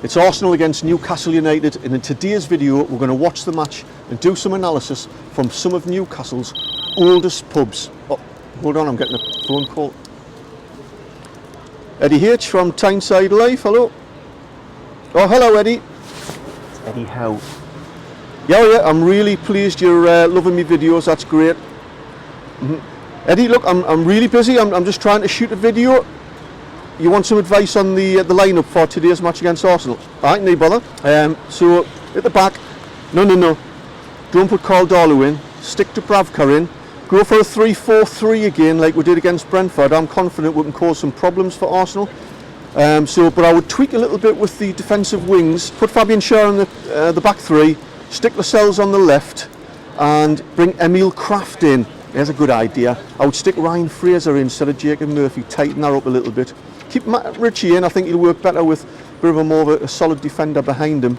It's Arsenal against Newcastle United, and in today's video we're going to watch the match and do some analysis from some of Newcastle's oldest pubs. Oh, hold on, I'm getting a phone call. Eddie H from Tyneside Live, hello. Oh, hello Eddie. Eddie how? Yeah, I'm really pleased you're loving me videos, that's great. Eddie, look, I'm really busy, I'm just trying to shoot a video. You want some advice on the lineup for today's match against Arsenal? Alright, no bother. So, at the back, no. Don't put Caldolo in, stick to Bravka in, go for a 3-4-3 again like we did against Brentford. I'm confident we can cause some problems for Arsenal. But I would tweak a little bit with the defensive wings, put Fabian Schär in the back three, stick Lascelles on the left, and bring Emil Kraft in. There's a good idea. I would stick Ryan Fraser in instead of Jacob Murphy, tighten that up a little bit. Keep Matt Ritchie in, I think he'll work better with a bit of a solid defender behind him.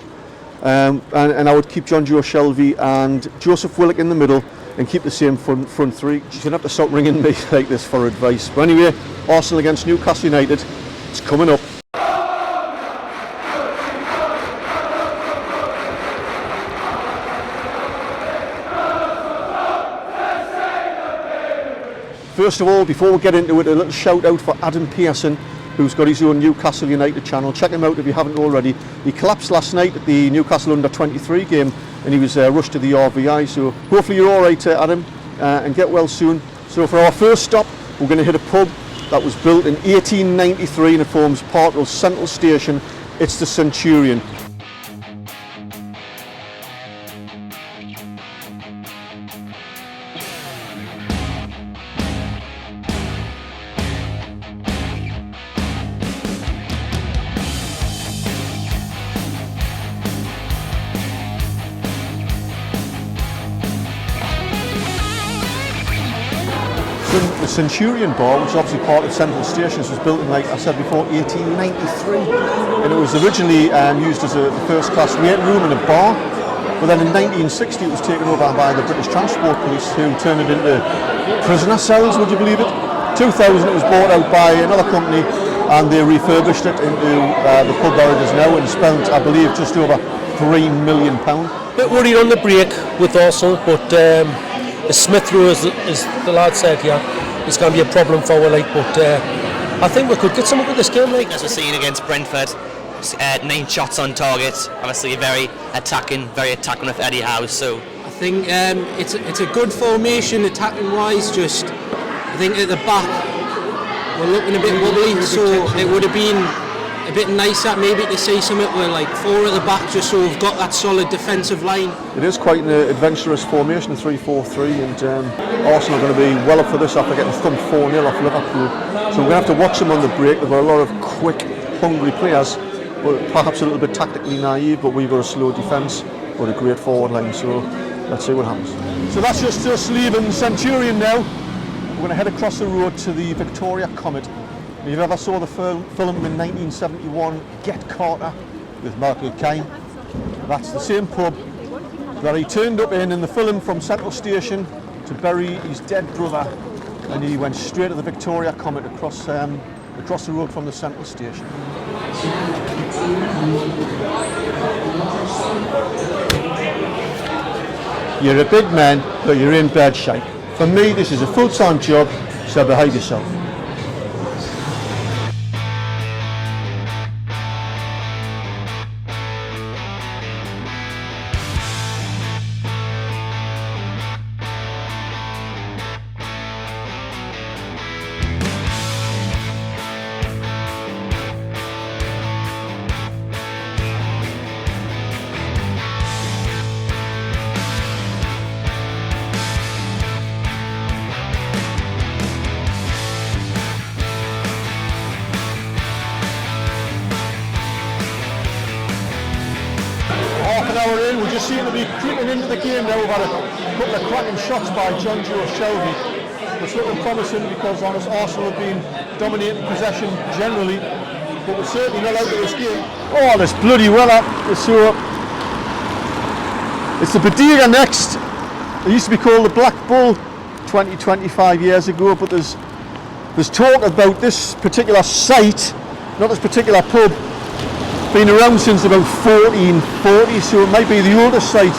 And I would keep John Joe Shelvey and Joseph Willock in the middle and keep the same front three. You're going to have to stop ringing me like this for advice. But anyway, Arsenal against Newcastle United, it's coming up. First of all, before we get into it, a little shout out for Adam Pearson, who's got his own Newcastle United channel. Check him out if you haven't already. He collapsed last night at the Newcastle Under-23 game and he was rushed to the RVI, so hopefully you're alright Adam, and get well soon. So for our first stop, we're going to hit a pub that was built in 1893 and it forms part of Central Station. It's the Centurion. The Centurion bar, which is obviously part of Central Stations, was built in, like I said before, 1893, and it was originally used as a first-class waiting room and a bar, but then in 1960 it was taken over by the British Transport Police, who turned it into prisoner cells, would you believe it? 2000 it was bought out by another company and they refurbished it into the pub that it is now and spent, I believe, just over £3 million. Bit worried on the break with Arsenal, but Smith Rowe, as the lad said here, it's going to be a problem for our like, but I think we could get something with this game. Like. As we're seeing against Brentford, 9 shots on target, obviously very attacking with Eddie Howe. So I think it's a good formation attacking wise. Just I think at the back we're looking a bit wobbly, so it would have been a bit nicer maybe to see something where like 4 at the back, just so we've got that solid defensive line. It is quite an adventurous formation, a 3-4-3, and Arsenal are going to be well up for this after getting thumped 4-0 off Liverpool. So we're going to have to watch them on the break. They've got a lot of quick, hungry players, but perhaps a little bit tactically naive, but we've got a slow defence, but a great forward line, so let's see what happens. So that's just us leaving Centurion now. We're going to head across the road to the Victoria Comet. If you ever saw the film in 1971, Get Carter, with Michael Caine, that's the same pub that he turned up in the film from Central Station to bury his dead brother, and he went straight to the Victoria Comet across the road from the Central Station. You're a big man, but you're in bad shape. For me, this is a full-time job, so behave yourself. In. We just seem to be creeping into the game now. We've had a couple of cracking shots by John Joe Shelvey. It's looking promising because Arsenal have been dominating possession generally, but we're certainly not out of this game. Oh, this bloody weather. It's the Bodega next. It used to be called the Black Bull 20-25 years ago, but there's talk about this particular site, not this particular pub, been around since about 1440, so it might be the oldest site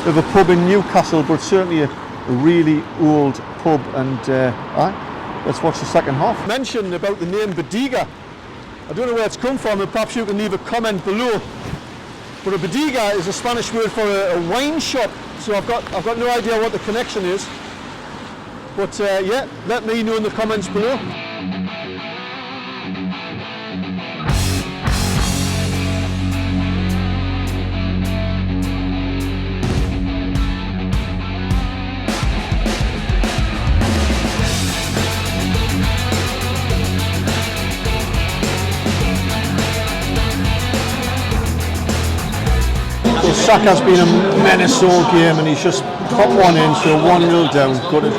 of a pub in Newcastle, but certainly a really old pub. And let's watch the second half. Mentioned about the name Bodega. I don't know where it's come from, and perhaps you can leave a comment below. But a bodega is a Spanish word for a wine shop, so I've got no idea what the connection is. But yeah, let me know in the comments below. Saka's been a menace all game, and he's just popped one in, so 1-0 down. Got it.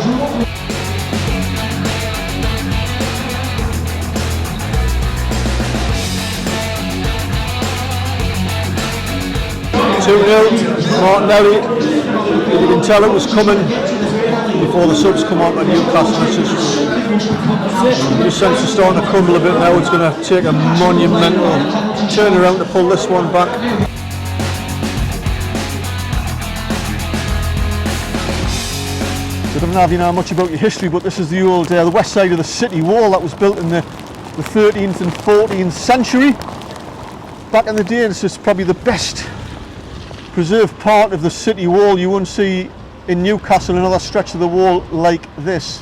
2-0, Martinelli. You can tell it was coming before the subs come on to Newcastle. It's just sense it's starting to crumble a bit now. It's going to take a monumental turnaround to pull this one back. I don't know if you know much about your history, but this is the old, the west side of the city wall that was built in the 13th and 14th century. Back in the day, this is probably the best preserved part of the city wall. You won't see in Newcastle another stretch of the wall like this.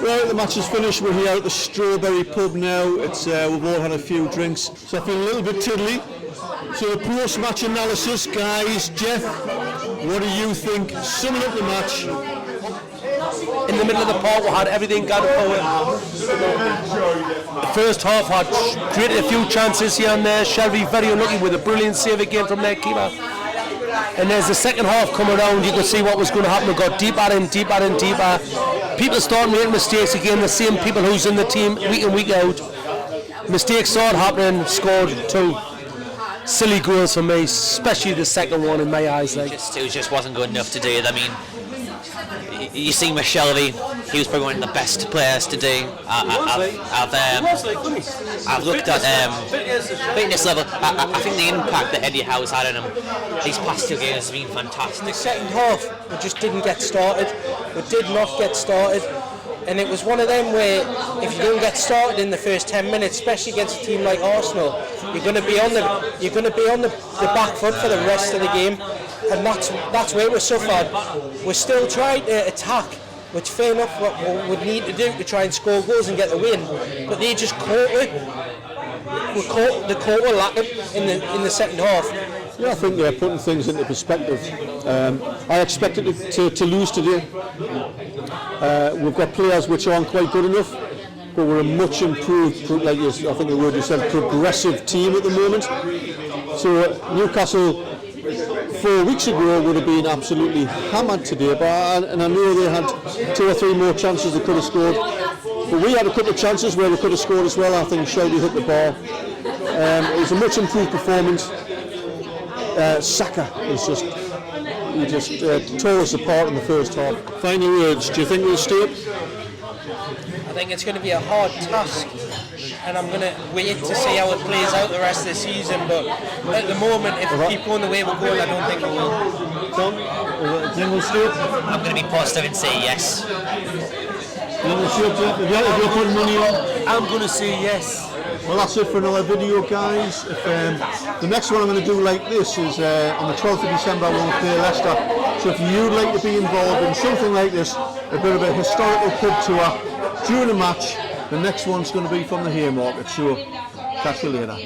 Right, the match is finished. We're here at the Strawberry Pub now. It's we've all had a few drinks, so I feel a little bit tiddly. So the post-match analysis, guys. Jeff, what do you think? Summing up the match. In the middle of the park, we had everything going forward. The first half had created a few chances here and there. Shelby very unlucky with a brilliant save again from their keeper. And as the second half come around, you could see what was going to happen. We got deeper and deeper and deeper. People start making mistakes again, the same people who's in the team week in, week out. Mistakes started happening, scored 2 silly goals for me, especially the second one in my eyes. Like. It just wasn't good enough to do it. I mean, you see with Shelby, he was probably one of the best players today. I've looked at fitness level. I think the impact that Eddie Howe's had on him these past 2 games has been fantastic. The second half, we just didn't get started. We did not get started. And it was one of them where if you don't get started in the first 10 minutes, especially against a team like Arsenal, you're going to be on the back foot for the rest of the game, and that's where we suffered. We're still trying to attack, which fair enough what we would need to do to try and score goals and get the win, but they just caught it. The caught lacking in the second half. Yeah, I think they're putting things into perspective. I expected to lose today. We've got players which aren't quite good enough, but we're a much improved, like I think the word you said, progressive team at the moment. So Newcastle 4 weeks ago would have been absolutely hammered today, and I know they had 2 or 3 more chances they could have scored. But we had a couple of chances where we could have scored as well. I think Shelby hit the ball. It was a much improved performance. Saka is just tore us apart in the first half. Final words, do you think we'll stay up? I think it's going to be a hard task and I'm going to wait to see how it plays out the rest of the season. But at the moment, if we keep going the way we're going, I don't think it will. Tom, Jingle Stuart? I'm going to be positive and say yes. Jingle Stuart, if you're putting money on? I'm going to say yes. Well, that's it for another video, guys. If, the next one I'm going to do like this is on the 12th of December, I will play Leicester. So if you'd like to be involved in something like this, a bit of a historical pub tour during a match, the next one's going to be from the Haymarket. So catch you later.